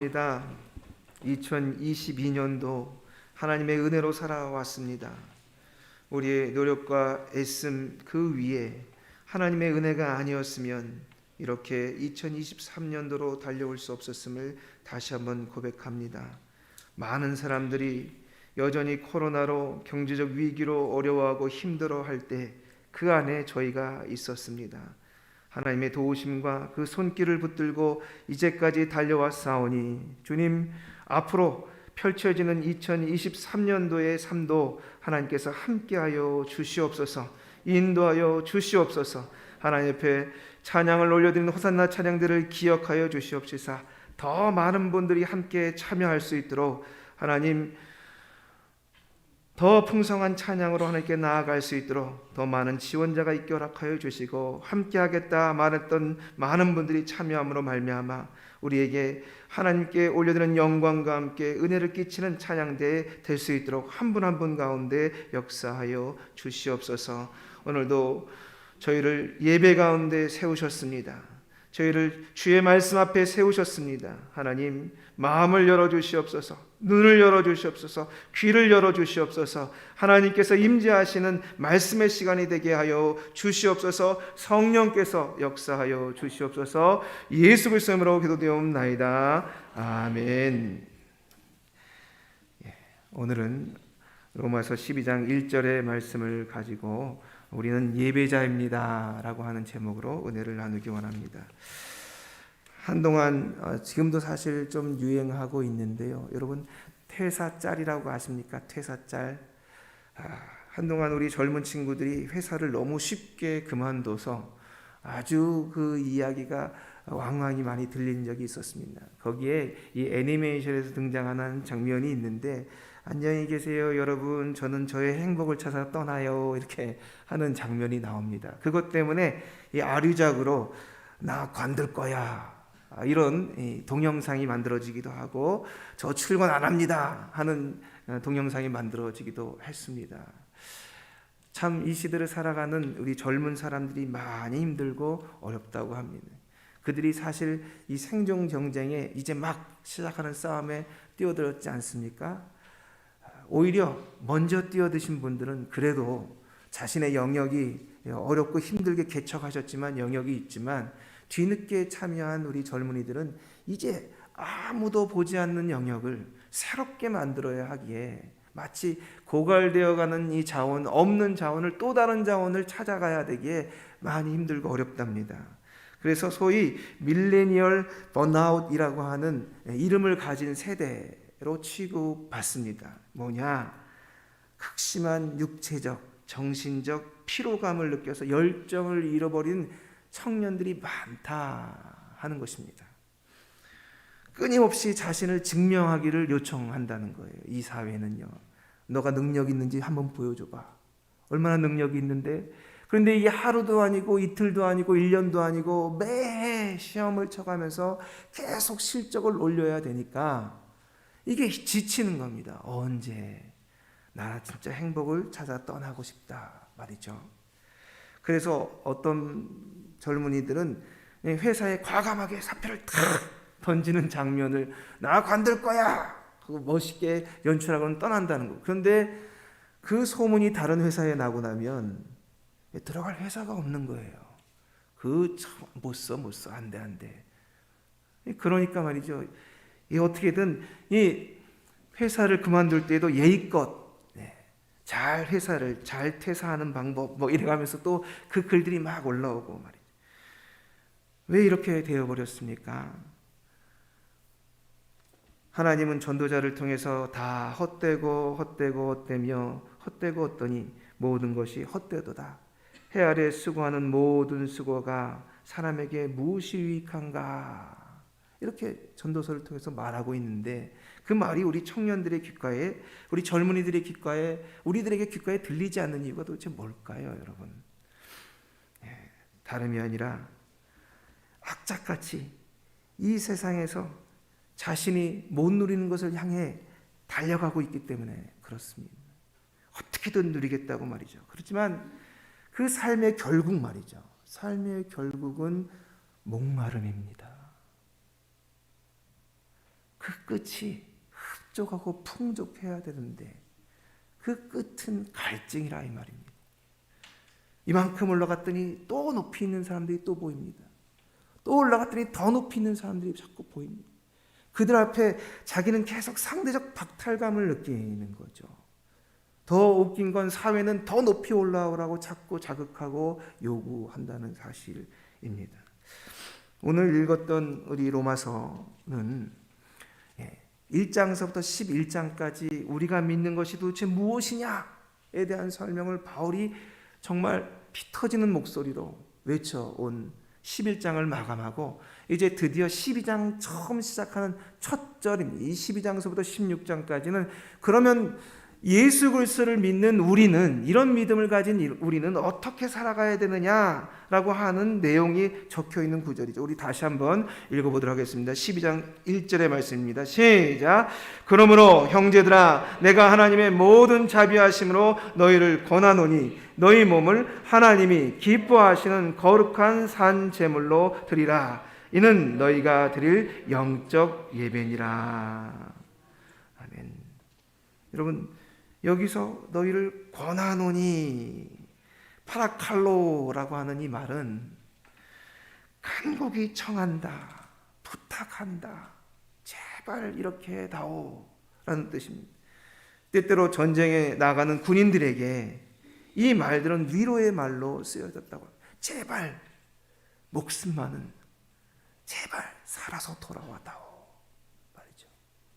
입니다. 2022년도 하나님의 은혜로 살아왔습니다. 우리의 노력과 애씀 그 위에 하나님의 은혜가 아니었으면 이렇게 2023년도로 달려올 수 없었음을 다시 한번 고백합니다. 많은 사람들이 여전히 코로나로 경제적 위기로 어려워하고 힘들어할 때 그 안에 저희가 있었습니다. 하나님의 도우심과 그 손길을 붙들고 이제까지 달려왔사오니 주님, 앞으로 펼쳐지는 2023년도의 삶도 하나님께서 함께하여 주시옵소서, 인도하여 주시옵소서. 하나님 옆에 찬양을 올려드리는 호산나 찬양들을 기억하여 주시옵시사 더 많은 분들이 함께 참여할 수 있도록 하나님, 더 풍성한 찬양으로 하나님께 나아갈 수 있도록 더 많은 지원자가 있게 허락하여 주시고, 함께하겠다 말했던 많은 분들이 참여함으로 말미암아 우리에게 하나님께 올려드리는 영광과 함께 은혜를 끼치는 찬양대에 될 수 있도록 한 분 한 분 가운데 역사하여 주시옵소서. 오늘도 저희를 예배 가운데 세우셨습니다. 저희를 주의 말씀 앞에 세우셨습니다. 하나님, 마음을 열어주시옵소서, 눈을 열어주시옵소서, 귀를 열어주시옵소서. 하나님께서 임재하시는 말씀의 시간이 되게 하여 주시옵소서. 성령께서 역사하여 주시옵소서. 예수 그리스도의 이름으로 기도되옵나이다. 아멘. 오늘은 로마서 12장 1절의 말씀을 가지고 우리는 예배자입니다 라고 하는 제목으로 은혜를 나누기 원합니다. 한동안 지금도 사실 좀 유행하고 있는데요. 여러분, 퇴사짤이라고 아십니까? 퇴사짤. 한동안 우리 젊은 친구들이 회사를 너무 쉽게 그만둬서 아주 그 이야기가 왕왕이 많이 들린 적이 있었습니다. 거기에 이 애니메이션에서 등장하는 장면이 있는데, 안녕히 계세요 여러분, 저는 저의 행복을 찾아 떠나요, 이렇게 하는 장면이 나옵니다. 그것 때문에 이 아류작으로 나 관둘 거야 이런 동영상이 만들어지기도 하고, 저 출근 안 합니다 하는 동영상이 만들어지기도 했습니다. 참 이 시대를 살아가는 우리 젊은 사람들이 많이 힘들고 어렵다고 합니다. 그들이 사실 이 생존 경쟁에 이제 막 시작하는 싸움에 뛰어들었지 않습니까? 오히려 먼저 뛰어드신 분들은 그래도 자신의 영역이 어렵고 힘들게 개척하셨지만 영역이 있지만, 뒤늦게 참여한 우리 젊은이들은 이제 아무도 보지 않는 영역을 새롭게 만들어야 하기에 마치 고갈되어가는 이 자원, 없는 자원을 또 다른 자원을 찾아가야 되기에 많이 힘들고 어렵답니다. 그래서 소위 밀레니얼 번아웃이라고 하는 이름을 가진 세대로 취급받습니다. 뭐냐? 극심한 육체적, 정신적 피로감을 느껴서 열정을 잃어버린 청년들이 많다 하는 것입니다. 끊임없이 자신을 증명하기를 요청한다는 거예요. 이 사회는요. 너가 능력 있는지 한번 보여줘봐. 얼마나 능력이 있는데? 그런데 이게 하루도 아니고 이틀도 아니고 1년도 아니고 매해 시험을 쳐가면서 계속 실적을 올려야 되니까 이게 지치는 겁니다. 언제 나 진짜 행복을 찾아 떠나고 싶다 말이죠. 그래서 어떤 젊은이들은 회사에 과감하게 사표를 탁 던지는 장면을 나 관둘 거야 하고 멋있게 연출하고는 떠난다는 거. 그런데 그 소문이 다른 회사에 나고 나면 들어갈 회사가 없는 거예요. 못 써, 안 돼. 그러니까 말이죠. 어떻게든 이 회사를 그만둘 때도 예의껏 잘 회사를 잘 퇴사하는 방법 뭐 이래가면서 또 그 글들이 막 올라오고 말이죠. 왜 이렇게 되어버렸습니까? 하나님은 전도자를 통해서 다 헛되며 헛되니 모든 것이 헛되도다. 해 아래 수고하는 모든 수고가 사람에게 무엇이 유익한가, 이렇게 전도서를 통해서 말하고 있는데, 그 말이 우리 청년들의 귓가에, 우리 젊은이들의 귓가에, 우리들에게 귓가에 들리지 않는 이유가 도대체 뭘까요, 여러분? 다름이 아니라 악착같이 이 세상에서 자신이 못 누리는 것을 향해 달려가고 있기 때문에 그렇습니다. 어떻게든 누리겠다고 말이죠. 그렇지만 그 삶의 결국 말이죠. 삶의 결국은 목마름입니다. 그 끝이 흡족하고 풍족해야 되는데 그 끝은 갈증이라 이 말입니다. 이만큼 올라갔더니 또 높이 있는 사람들이 또 보입니다. 또 올라갔더니 더 높이 있는 사람들이 자꾸 보입니다. 그들 앞에 자기는 계속 상대적 박탈감을 느끼는 거죠. 더 웃긴 건 사회는 더 높이 올라오라고 자꾸 자극하고 요구한다는 사실입니다. 오늘 읽었던 우리 로마서는 1장서부터 11장까지 우리가 믿는 것이 도대체 무엇이냐에 대한 설명을 바울이 정말 피 터지는 목소리로 외쳐온 11장을 마감하고 이제 드디어 12장 처음 시작하는 첫 절입니다. 이 12장서부터 16장까지는 그러면 예수 그리스도를 믿는 우리는, 이런 믿음을 가진 우리는 어떻게 살아가야 되느냐라고 하는 내용이 적혀 있는 구절이죠. 우리 다시 한번 읽어보도록 하겠습니다. 12장 1절의 말씀입니다. 시작. 그러므로 형제들아 내가 하나님의 모든 자비하심으로 너희를 권하노니 너희 몸을 하나님이 기뻐하시는 거룩한 산 제물로 드리라. 이는 너희가 드릴 영적 예배니라. 아멘. 여러분, 여기서 너희를 권하노니, 파라칼로라고 하는 이 말은 간곡히 청한다, 부탁한다, 제발 이렇게 해다오라는 뜻입니다. 때때로 전쟁에 나가는 군인들에게 이 말들은 위로의 말로 쓰여졌다고 합니다. 제발 목숨만은 제발 살아서 돌아와다오 말이죠.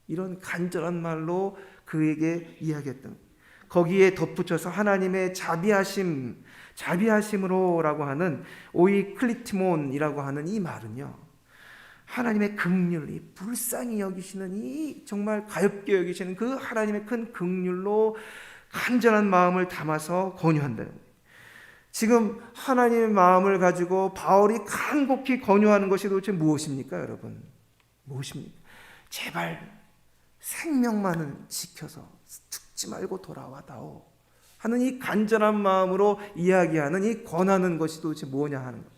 이런 간절한 말로 그에게 이야기했던, 거기에 덧붙여서 하나님의 자비하심으로라고 하는 오이클리티몬이라고 하는 이 말은요, 하나님의 긍휼, 이 불쌍히 여기시는, 이 정말 가엾게 여기시는 그 하나님의 큰 긍휼로 간절한 마음을 담아서 권유한다는 거예요. 지금 하나님의 마음을 가지고 바울이 간곡히 권유하는 것이 도대체 무엇입니까, 여러분? 무엇입니까? 제발 생명만은 지켜서 죽지 말고 돌아와다오 하는 이 간절한 마음으로 이야기하는, 이 권하는 것이 도대체 뭐냐 하는 것.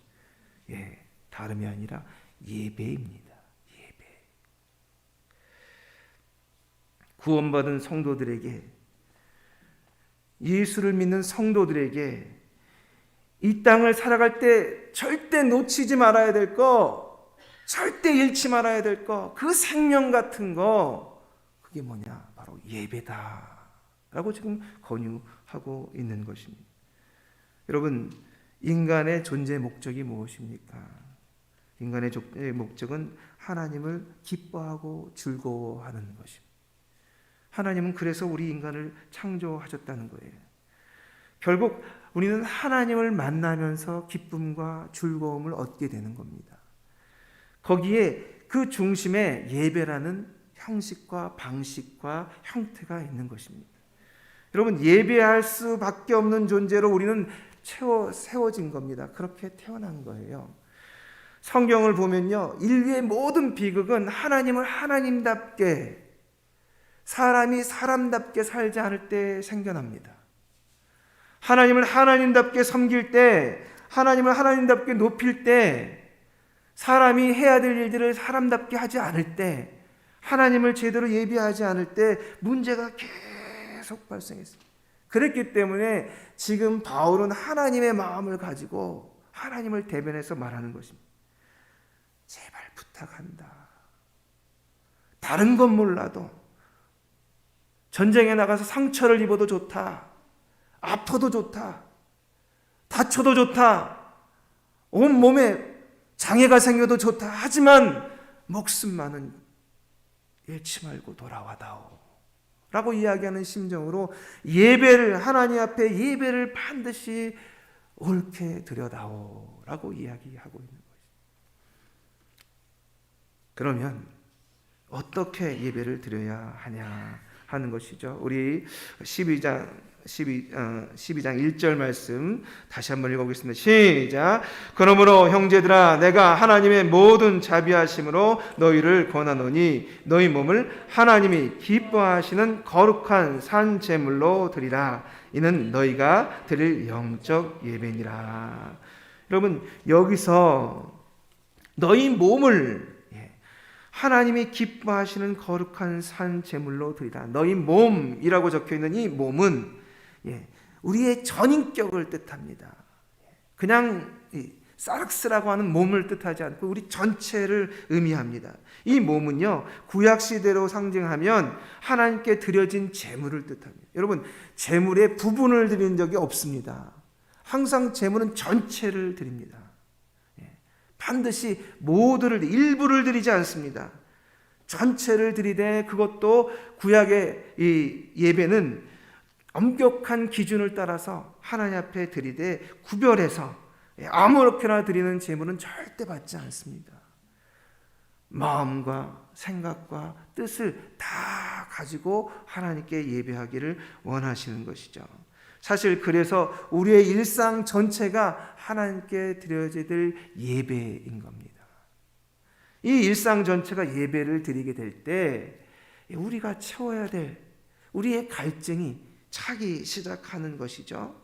다름이 아니라 예배입니다. 예배. 구원받은 성도들에게, 예수를 믿는 성도들에게 이 땅을 살아갈 때 절대 놓치지 말아야 될 거, 절대 잃지 말아야 될 거, 그 생명 같은 거, 그게 뭐냐? 바로 예배다 라고 지금 권유하고 있는 것입니다. 여러분, 인간의 존재 목적이 무엇입니까? 인간의 목적은 하나님을 기뻐하고 즐거워하는 것입니다. 하나님은 그래서 우리 인간을 창조하셨다는 거예요. 결국 우리는 하나님을 만나면서 기쁨과 즐거움을 얻게 되는 겁니다. 거기에 그 중심에 예배라는 형식과 방식과 형태가 있는 것입니다. 여러분, 예배할 수밖에 없는 존재로 우리는 세워진 겁니다. 그렇게 태어난 거예요. 성경을 보면요, 인류의 모든 비극은 하나님을 하나님답게, 사람이 사람답게 살지 않을 때 생겨납니다. 하나님을 하나님답게 섬길 때, 하나님을 하나님답게 높일 때, 사람이 해야 될 일들을 사람답게 하지 않을 때, 하나님을 제대로 예배하지 않을 때 문제가 계속 발생했습니다. 그랬기 때문에 지금 바울은 하나님의 마음을 가지고 하나님을 대변해서 말하는 것입니다. 제발 부탁한다. 다른 건 몰라도 전쟁에 나가서 상처를 입어도 좋다. 아파도 좋다. 다쳐도 좋다. 온몸에 장애가 생겨도 좋다. 하지만 목숨만은 잃지 말고 돌아와다오 라고 이야기하는 심정으로 예배를, 하나님 앞에 예배를 반드시 옳게 드려다오 라고 이야기하고 있는 것입니다. 그러면 어떻게 예배를 드려야 하냐 하는 것이죠. 우리 12장 1절 말씀 다시 한번 읽어보겠습니다. 시작. 그러므로 형제들아 내가 하나님의 모든 자비하심으로 너희를 권하노니 너희 몸을 하나님이 기뻐하시는 거룩한 산 제물로 드리라. 이는 너희가 드릴 영적 예배니라. 여러분, 여기서 너희 몸을 하나님이 기뻐하시는 거룩한 산 제물로 드리라. 너희 몸이라고 적혀 있는 이 몸은 우리의 전인격을 뜻합니다. 그냥 사락스라고 하는 몸을 뜻하지 않고 우리 전체를 의미합니다. 이 몸은요, 구약 시대로 상징하면 하나님께 드려진 제물을 뜻합니다. 여러분, 제물의 부분을 드리는 적이 없습니다. 항상 제물은 전체를 드립니다. 반드시 모두를, 일부를 드리지 않습니다. 전체를 드리되, 그것도 구약의 이 예배는 엄격한 기준을 따라서 하나님 앞에 드리되 구별해서 아무렇게나 드리는 제물은 절대 받지 않습니다. 마음과 생각과 뜻을 다 가지고 하나님께 예배하기를 원하시는 것이죠. 사실 그래서 우리의 일상 전체가 하나님께 드려져야 될 예배인 겁니다. 이 일상 전체가 예배를 드리게 될 때 우리가 채워야 될 우리의 갈증이 차기 시작하는 것이죠.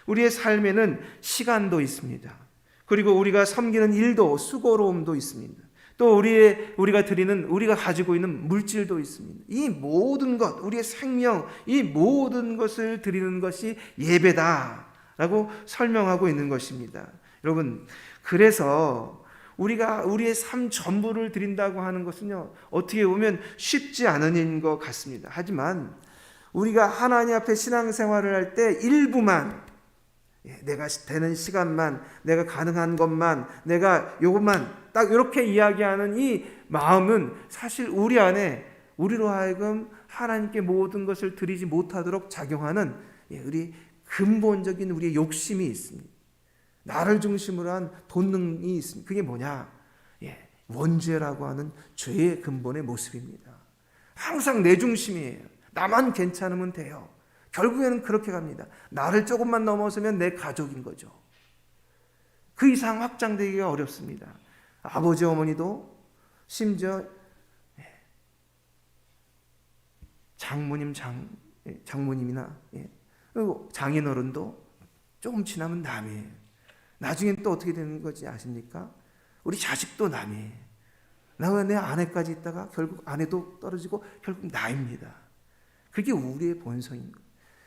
우리의 삶에는 시간도 있습니다. 그리고 우리가 섬기는 일도 수고로움도 있습니다. 또 우리가 가지고 있는 물질도 있습니다. 이 모든 것, 우리의 생명, 이 모든 것을 드리는 것이 예배다라고 설명하고 있는 것입니다. 여러분, 그래서 우리가 우리의 삶 전부를 드린다고 하는 것은요, 어떻게 보면 쉽지 않은 것 같습니다. 하지만 우리가 하나님 앞에 신앙생활을 할 때 일부만, 내가 되는 시간만, 내가 가능한 것만, 내가 요것만 딱 이렇게 이야기하는 이 마음은 사실 우리 안에 우리로 하여금 하나님께 모든 것을 드리지 못하도록 작용하는 우리 근본적인 우리의 욕심이 있습니다. 나를 중심으로 한 본능이 있습니다. 그게 뭐냐? 원죄라고 하는 죄의 근본의 모습입니다. 항상 내 중심이에요. 나만 괜찮으면 돼요. 결국에는 그렇게 갑니다. 나를 조금만 넘어서면 내 가족인 거죠. 그 이상 확장되기가 어렵습니다. 아버지 어머니도 심지어 장모님이나 그리고 장인어른도 조금 지나면 남이에요. 나중엔 또 어떻게 되는 건지 아십니까? 우리 자식도 남이에요. 나와 내 아내까지 있다가 결국 아내도 떨어지고 결국 나입니다. 그게 우리의 본성입니다.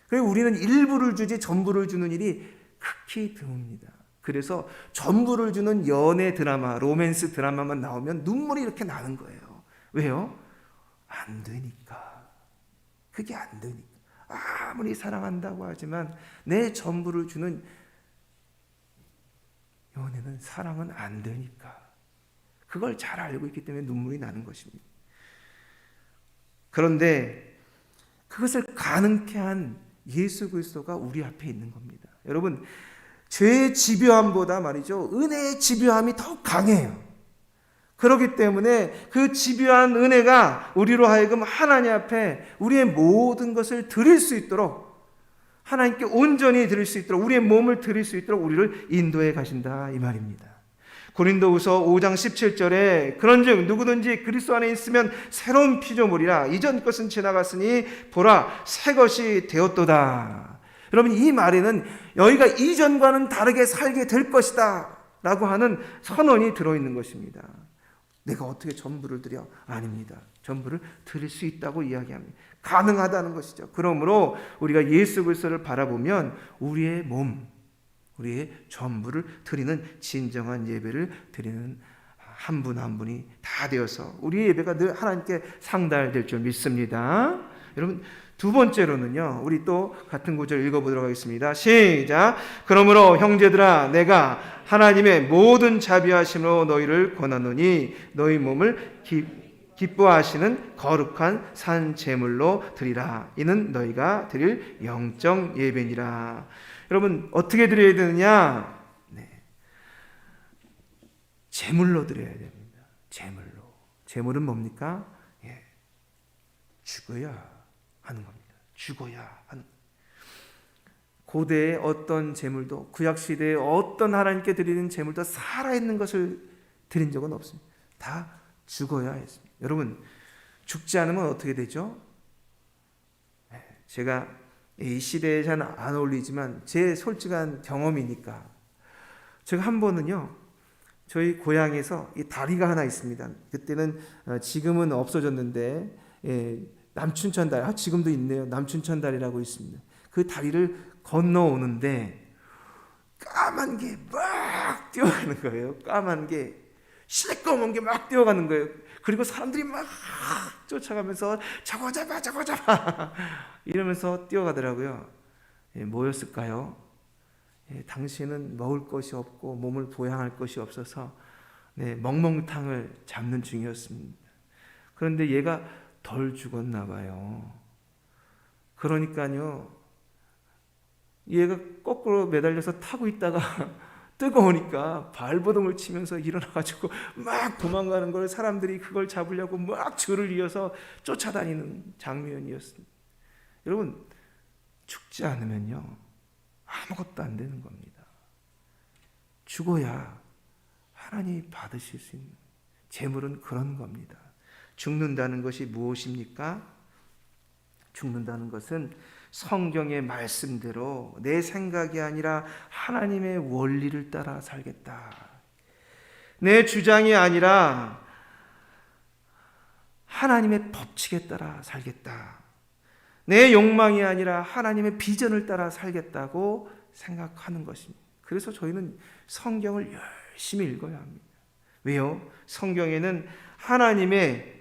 그리고 우리는 일부를 주지 전부를 주는 일이 극히 드뭅니다. 그래서 전부를 주는 연애 드라마, 로맨스 드라마만 나오면 눈물이 이렇게 나는 거예요. 왜요? 안 되니까. 그게 안 되니까. 아무리 사랑한다고 하지만 내 전부를 주는 연애는, 사랑은 안 되니까. 그걸 잘 알고 있기 때문에 눈물이 나는 것입니다. 그런데 그것을 가능케 한 예수 그리스도가 우리 앞에 있는 겁니다. 여러분, 죄의 집요함보다 말이죠, 은혜의 집요함이 더 강해요. 그렇기 때문에 그 집요한 은혜가 우리로 하여금 하나님 앞에 우리의 모든 것을 드릴 수 있도록, 하나님께 온전히 드릴 수 있도록, 우리의 몸을 드릴 수 있도록 우리를 인도해 가신다, 이 말입니다. 고린도후서 5장 17절에 그런즉 누구든지 그리스도 안에 있으면 새로운 피조물이라, 이전 것은 지나갔으니 보라 새 것이 되었도다. 여러분, 이 말에는 너희가 이전과는 다르게 살게 될 것이다 라고 하는 선언이 들어있는 것입니다. 내가 어떻게 전부를 드려? 아닙니다. 전부를 드릴 수 있다고 이야기합니다. 가능하다는 것이죠. 그러므로 우리가 예수 그리스도를 바라보면 우리의 몸, 우리의 전부를 드리는 진정한 예배를 드리는 한 분 한 분이 다 되어서 우리의 예배가 늘 하나님께 상달될 줄 믿습니다. 여러분, 두 번째로는요, 우리 또 같은 구절 읽어보도록 하겠습니다. 시작. 그러므로 형제들아, 내가 하나님의 모든 자비하심으로 너희를 권하노니 너희 몸을 기뻐하시는 거룩한 산 제물로 드리라. 이는 너희가 드릴 영적 예배니라. 여러분, 어떻게 드려야 되느냐? 제물로 드려야 됩니다. 제물로. 제물은 뭡니까? 죽어야 하는 겁니다. 죽어야 하는. 고대의 어떤 제물도, 구약시대의 어떤 하나님께 드리는 제물도 살아있는 것을 드린 적은 없습니다. 다 죽어야 했습니다. 여러분, 죽지 않으면 어떻게 되죠? 제가 이 시대에 잘 안 어울리지만 제 솔직한 경험이니까, 제가 한 번은요, 저희 고향에서 이 다리가 하나 있습니다. 그때는 지금은 없어졌는데 남춘천 다리, 지금도 있네요. 남춘천 다리라고 있습니다. 그 다리를 건너오는데 까만 게 막 뛰어가는 거예요. 까만 게 시꺼먼 게 막 뛰어가는 거예요. 그리고 사람들이 막 쫓아가면서 저거 잡아 저거 잡아 이러면서 뛰어가더라고요. 뭐였을까요? 당시에는 먹을 것이 없고 몸을 보양할 것이 없어서 멍멍탕을 잡는 중이었습니다. 그런데 얘가 덜 죽었나 봐요. 그러니까요, 얘가 거꾸로 매달려서 타고 있다가 뜨거우니까 발버둥을 치면서 일어나가지고 막 도망가는 걸, 사람들이 그걸 잡으려고 막 줄을 이어서 쫓아다니는 장면이었습니다. 여러분, 죽지 않으면요 아무것도 안 되는 겁니다. 죽어야 하나님이 받으실 수 있는 재물은 그런 겁니다. 죽는다는 것이 무엇입니까? 죽는다는 것은 성경의 말씀대로 내 생각이 아니라 하나님의 원리를 따라 살겠다. 내 주장이 아니라 하나님의 법칙에 따라 살겠다. 내 욕망이 아니라 하나님의 비전을 따라 살겠다고 생각하는 것입니다. 그래서 저희는 성경을 열심히 읽어야 합니다. 왜요? 성경에는 하나님의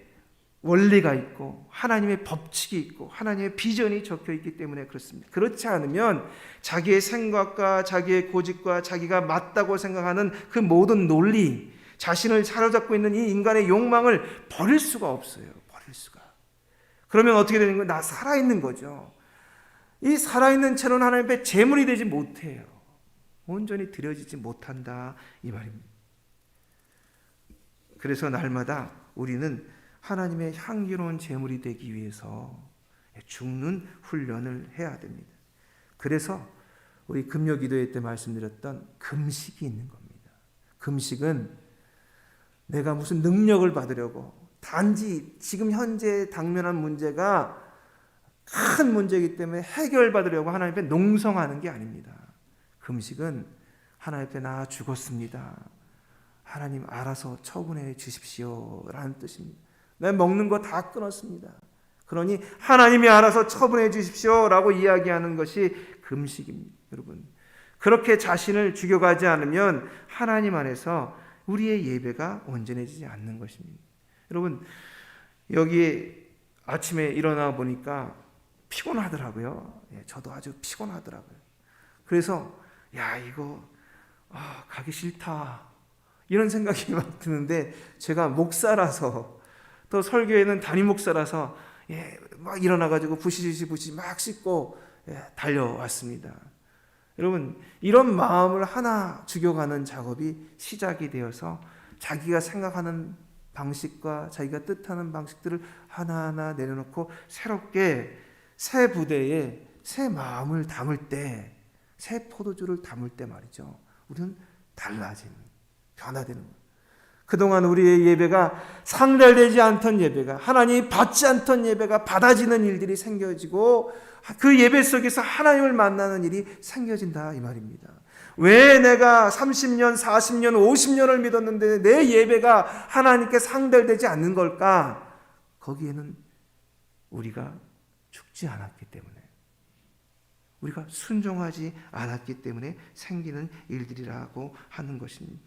원리가 있고 하나님의 법칙이 있고 하나님의 비전이 적혀 있기 때문에 그렇습니다. 그렇지 않으면 자기의 생각과 자기의 고집과 자기가 맞다고 생각하는 그 모든 논리, 자신을 사로잡고 있는 이 인간의 욕망을 버릴 수가 없어요. 버릴 수가. 그러면 어떻게 되는 거예요? 나 살아있는 거죠. 이 살아있는 채로는 하나님 앞에 제물이 되지 못해요. 온전히 드려지지 못한다 이 말입니다. 그래서 날마다 우리는 하나님의 향기로운 제물이 되기 위해서 죽는 훈련을 해야 됩니다. 그래서 우리 금요 기도회 때 말씀드렸던 금식이 있는 겁니다. 금식은 내가 무슨 능력을 받으려고, 단지 지금 현재 당면한 문제가 큰 문제이기 때문에 해결받으려고 하나님 앞에 농성하는 게 아닙니다. 금식은 하나님 앞에 나 죽었습니다. 하나님 알아서 처분해 주십시오 라는 뜻입니다. 내가 먹는 거 다 끊었습니다. 그러니 하나님이 알아서 처분해 주십시오 라고 이야기하는 것이 금식입니다. 여러분, 그렇게 자신을 죽여가지 않으면 하나님 안에서 우리의 예배가 온전해지지 않는 것입니다. 여러분, 여기 아침에 일어나 보니까 피곤하더라고요. 저도 아주 피곤하더라고요. 그래서 이거 가기 싫다 이런 생각이 막 드는데, 제가 목사라서, 또 설교에는 담임 목사라서 막 일어나가지고 부시시 막 씻고 달려왔습니다. 여러분, 이런 마음을 하나 죽여가는 작업이 시작이 되어서 자기가 생각하는 방식과 자기가 뜻하는 방식들을 하나하나 내려놓고 새롭게 새 부대에 새 마음을 담을 때, 새 포도주를 담을 때 말이죠, 우리는 달라지는, 변화되는 거예요. 그동안 우리의 예배가 상달되지 않던 예배가, 하나님이 받지 않던 예배가 받아지는 일들이 생겨지고 그 예배 속에서 하나님을 만나는 일이 생겨진다 이 말입니다. 왜 내가 30년, 40년, 50년을 믿었는데 내 예배가 하나님께 상달되지 않는 걸까? 거기에는 우리가 죽지 않았기 때문에, 우리가 순종하지 않았기 때문에 생기는 일들이라고 하는 것입니다.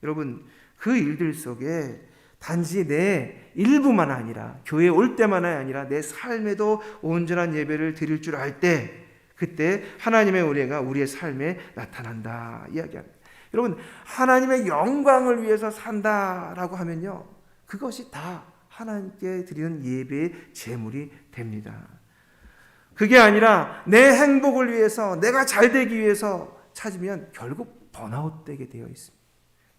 여러분, 그 일들 속에 단지 내 일부만 아니라, 교회에 올 때만 아니라 내 삶에도 온전한 예배를 드릴 줄 알 때, 그때 하나님의 은혜가 우리의 삶에 나타난다 이야기합니다. 여러분, 하나님의 영광을 위해서 산다라고 하면요, 그것이 다 하나님께 드리는 예배의 제물이 됩니다. 그게 아니라 내 행복을 위해서, 내가 잘 되기 위해서 찾으면 결국 번아웃 되게 되어 있습니다.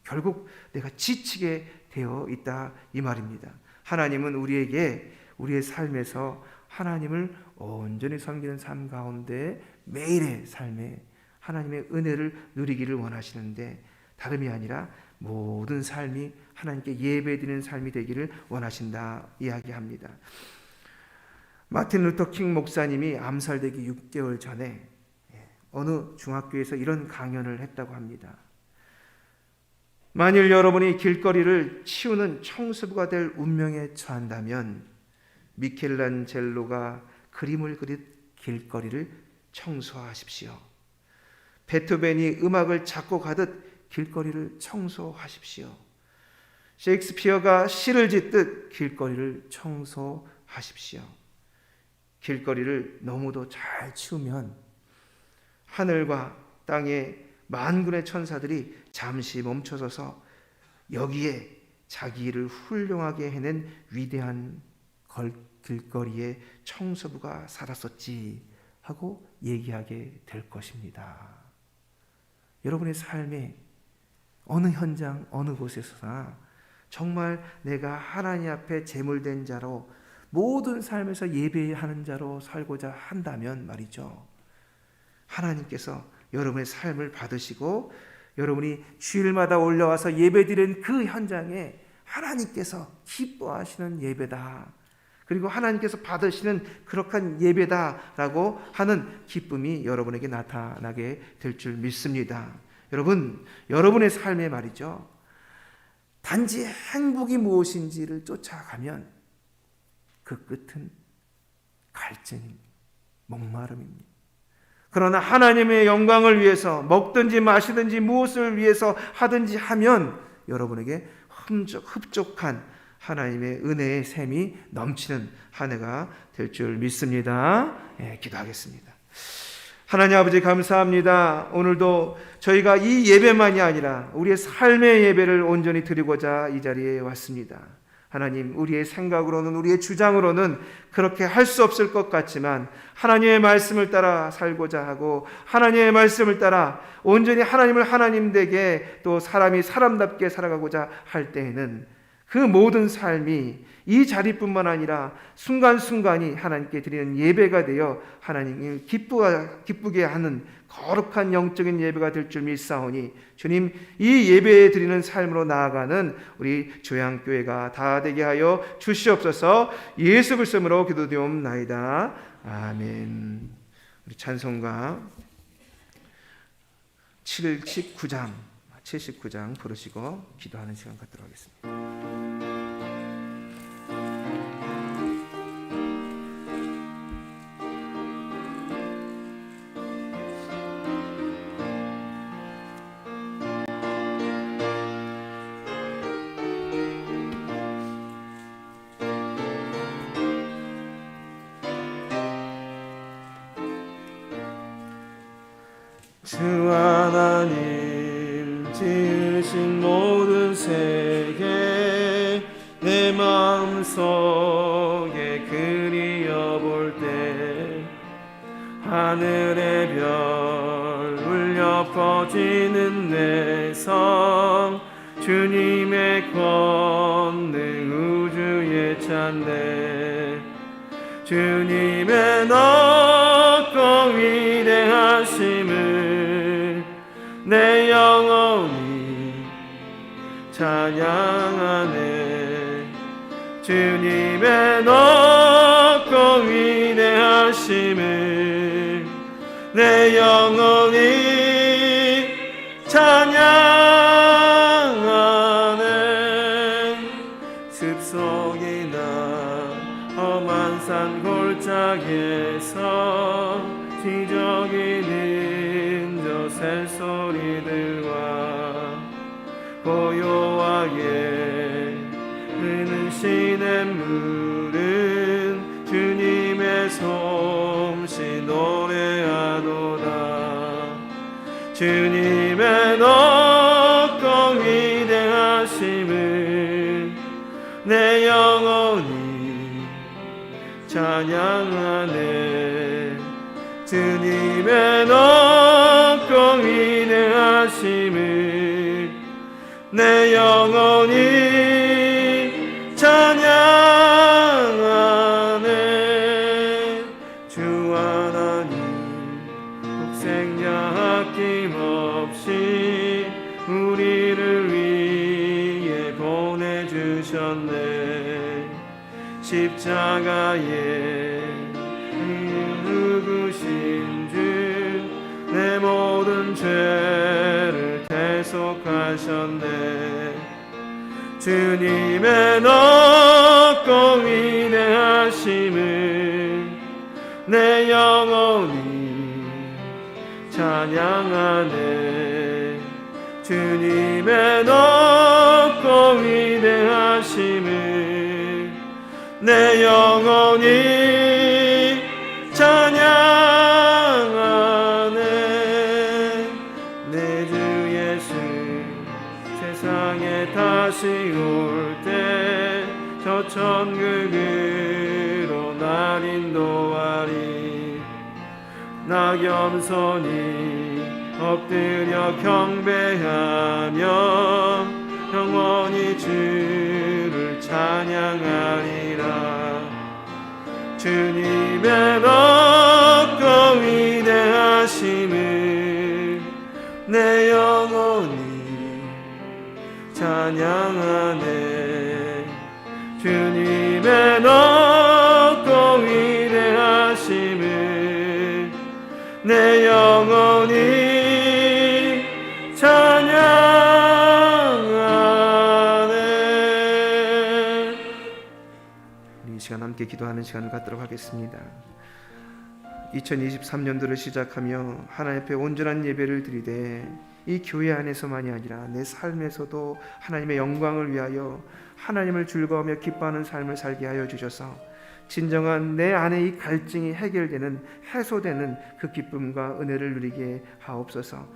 결국 내가 지치게 되어 있다 이 말입니다. 하나님은 우리에게 우리의 삶에서 하나님을 온전히 섬기는 삶 가운데 매일의 삶에 하나님의 은혜를 누리기를 원하시는데, 다름이 아니라 모든 삶이 하나님께 예배드리는 삶이 되기를 원하신다 이야기합니다. 마틴 루터 킹 목사님이 암살되기 6개월 전에 어느 중학교에서 이런 강연을 했다고 합니다. 만일 여러분이 길거리를 치우는 청소부가 될 운명에 처한다면 미켈란젤로가 그림을 그린 길거리를 청소하십시오. 베토벤이 음악을 작곡하듯 길거리를 청소하십시오. 셰익스피어가 시를 짓듯 길거리를 청소하십시오. 길거리를 너무도 잘 치우면 하늘과 땅의 만군의 천사들이 잠시 멈춰서서 여기에 자기 일을 훌륭하게 해낸 위대한 길거리에 청소부가 살았었지 하고 얘기하게 될 것입니다. 여러분의 삶에 어느 현장, 어느 곳에서나 정말 내가 하나님 앞에 제물된 자로 모든 삶에서 예배하는 자로 살고자 한다면 말이죠, 하나님께서 여러분의 삶을 받으시고 여러분이 주일마다 올라와서 예배드리는 그 현장에 하나님께서 기뻐하시는 예배다, 그리고 하나님께서 받으시는 그러한 예배다라고 하는 기쁨이 여러분에게 나타나게 될 줄 믿습니다. 여러분, 여러분의 삶에 말이죠, 단지 행복이 무엇인지를 쫓아가면 그 끝은 갈증입니다. 목마름입니다. 그러나 하나님의 영광을 위해서 먹든지 마시든지 무엇을 위해서 하든지 하면 여러분에게 흡족한 하나님의 은혜의 샘이 넘치는 한 해가 될 줄 믿습니다. 기도하겠습니다. 하나님 아버지, 감사합니다. 오늘도 저희가 이 예배만이 아니라 우리의 삶의 예배를 온전히 드리고자 이 자리에 왔습니다. 하나님, 우리의 생각으로는, 우리의 주장으로는 그렇게 할 수 없을 것 같지만 하나님의 말씀을 따라 살고자 하고 하나님의 말씀을 따라 온전히 하나님을 하나님 되게 또 사람이 사람답게 살아가고자 할 때에는 그 모든 삶이 이 자리뿐만 아니라 순간순간이 하나님께 드리는 예배가 되어 하나님을 기쁘게 하는 거룩한 영적인 예배가 될 줄 믿사오니 주님, 이 예배에 드리는 삶으로 나아가는 우리 조양교회가 다 되게 하여 주시옵소서. 예수 그리스도로 기도드리옵나이다. 아멘. 우리 찬송가 79장 부르시고 기도하는 시간 갖도록 하겠습니다. 주 하나님 지으신 모든 세계 내 마음속에 그리어볼 때 하늘의 별 울려 퍼지는 내성 주님의 권능 우주에 찬네 주님의 높고 위대하심을 내 영혼이 찬양하네 주님의 높고 위대하심을 내 영혼이 찬양하네 습속이나 험한 산 골짜기에서 지저귀는 저 새소리들과 고요하게 흐르는 시냇물은 주님의 솜씨 노래하도다 주님의 높고 위대하심을 내 영혼이 찬양하네 주님의 높고 위대하심을 내 영혼이 찬양하네 주 하나님 독생자 아낌없이 우리를 위해 보내주셨네 십자가에 죽으신 주 내 모든 죄를 계속하셨네. 주님의 높고 위대하심을 내 영혼이 찬양하네. 주님의 높고 위대하심을 내 영혼이 찬양하네. 내 주 예수 세상에 다시 올 때 저 천국으로 날 인도하리. 나 겸손히 엎드려 경배하며 영원히 주를 찬양하리라. 주님의 높고 위대하심을 내 영혼이 찬양하네. 주님의 높고 위대하심을 내 영혼이 찬양하네. 이 시간 함께 기도하는 시간을 갖도록 하겠습니다. 2023년도를 시작하며 하나님 앞에 온전한 예배를 드리되 이 교회 안에서만이 아니라 내 삶에서도 하나님의 영광을 위하여 하나님을 즐거워하며 기뻐하는 삶을 살게 하여 주셔서 진정한 내 안에 이 갈증이 해결되는, 해소되는 그 기쁨과 은혜를 누리게 하옵소서.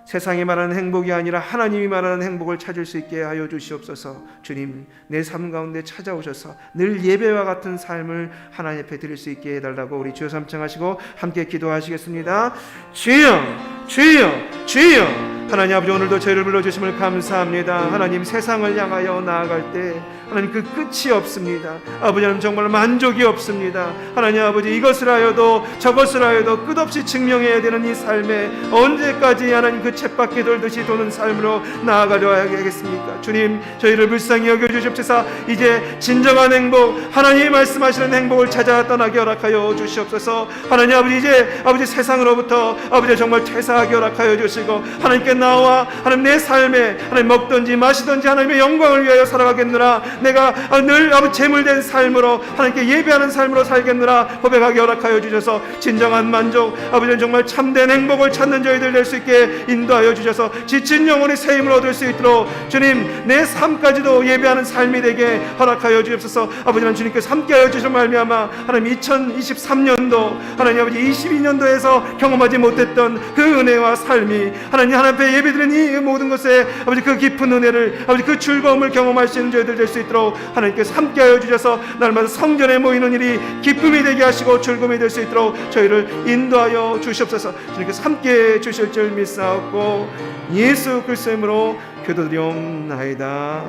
세상이 말하는 행복이 아니라 하나님이 말하는 행복을 찾을 수 있게 하여 주시옵소서. 주님, 내 삶 가운데 찾아오셔서 늘 예배와 같은 삶을 하나님 앞에 드릴 수 있게 해달라고 우리 주여 삼창하시고 함께 기도하시겠습니다. 주여, 주여, 주여. 하나님 아버지, 오늘도 저희를 불러주심을 감사합니다. 하나님, 세상을 향하여 나아갈 때 하나님 그 끝이 없습니다. 아버지는 정말 만족이 없습니다. 하나님 아버지, 이것을 하여도 저것을 하여도 끝없이 증명해야 되는 이 삶에 언제까지 하나님 그 쳇바퀴 돌듯이 도는 삶으로 나아가려 하겠습니까? 주님, 저희를 불쌍히 여겨주시옵소서. 이제 진정한 행복, 하나님이 말씀하시는 행복을 찾아 떠나게 허락하여 주시옵소서. 하나님 아버지, 이제 아버지 세상으로부터 아버지 정말 퇴사하게 허락하여 주시고 하나님께 나와 하나님 내 삶에 하나님 먹든지 마시든지 하나님의 영광을 위하여 살아가겠노라. 내가 늘 아버지 재물된 삶으로 하나님께 예배하는 삶으로 살겠노라 고백하게 허락하여 주셔서 진정한 만족, 아버지는 정말 참된 행복을 찾는 저희들 될 수 있게 인도하여 주셔서 지친 영혼이 새 힘을 얻을 수 있도록 주님, 내 삶까지도 예배하는 삶이 되게 허락하여 주옵소서. 아버지는 주님께서 함께하여 주신 말미암아 하나님 2023년도 하나님 아버지 22년도에서 경험하지 못했던 그 은혜와 삶이 하나님 앞에 예배드리는 이 모든 것에 아버지 그 깊은 은혜를 아버지 그 즐거움을 경험할 수 있는 저희들 될 수 있도록 하나님께서 함께하여 주셔서 날마다 성전에 모이는 일이 기쁨이 되게 하시고 즐거움이 될 수 있도록 저희를 인도하여 주시옵소서. 주님께서 함께해 주실 줄 믿사옵고 예수 그리스도의 이름으로 기도드리옵나이다.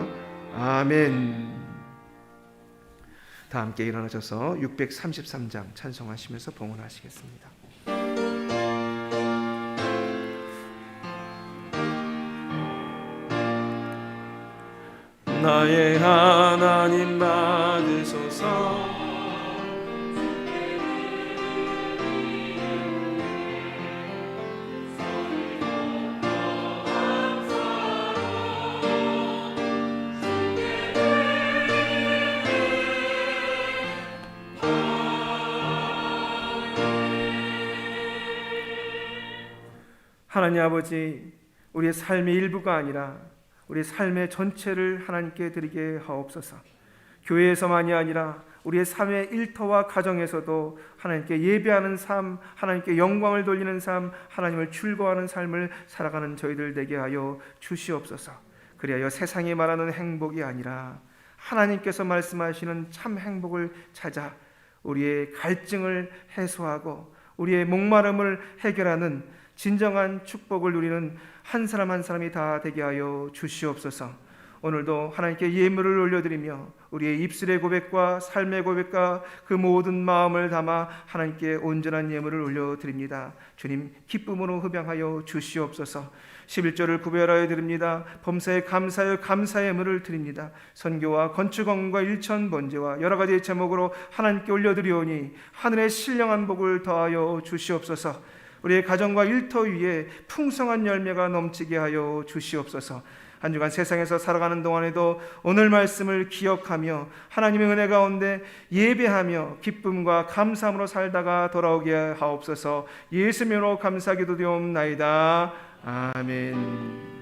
아멘. 다 함께 일어나셔서 633장 찬송하시면서 봉헌하시겠습니다. 나의 하나님 받으소서. 하나님 아버지, 우리의 삶의 일부가 아니라 우리의 삶의 전체를 하나님께 드리게 하옵소서. 교회에서만이 아니라 우리의 삶의 일터와 가정에서도 하나님께 예배하는 삶, 하나님께 영광을 돌리는 삶, 하나님을 즐거워하는 삶을 살아가는 저희들 되게 하여 주시옵소서. 그리하여 세상이 말하는 행복이 아니라 하나님께서 말씀하시는 참 행복을 찾아 우리의 갈증을 해소하고 우리의 목마름을 해결하는 진정한 축복을 누리는 한 사람 한 사람이 다 되게 하여 주시옵소서. 오늘도 하나님께 예물을 올려드리며 우리의 입술의 고백과 삶의 고백과 그 모든 마음을 담아 하나님께 온전한 예물을 올려드립니다. 주님, 기쁨으로 흡양하여 주시옵소서. 11조를 구별하여 드립니다. 범사에 감사하여 감사의 예물을 드립니다. 선교와 건축원과 일천 번제와 여러 가지 제목으로 하나님께 올려드리오니 하늘의 신령한 복을 더하여 주시옵소서. 우리의 가정과 일터 위에 풍성한 열매가 넘치게 하여 주시옵소서. 한 주간 세상에서 살아가는 동안에도 오늘 말씀을 기억하며 하나님의 은혜 가운데 예배하며 기쁨과 감사함으로 살다가 돌아오게 하옵소서. 예수님으로 감사기도 드리옵나이다. 아멘.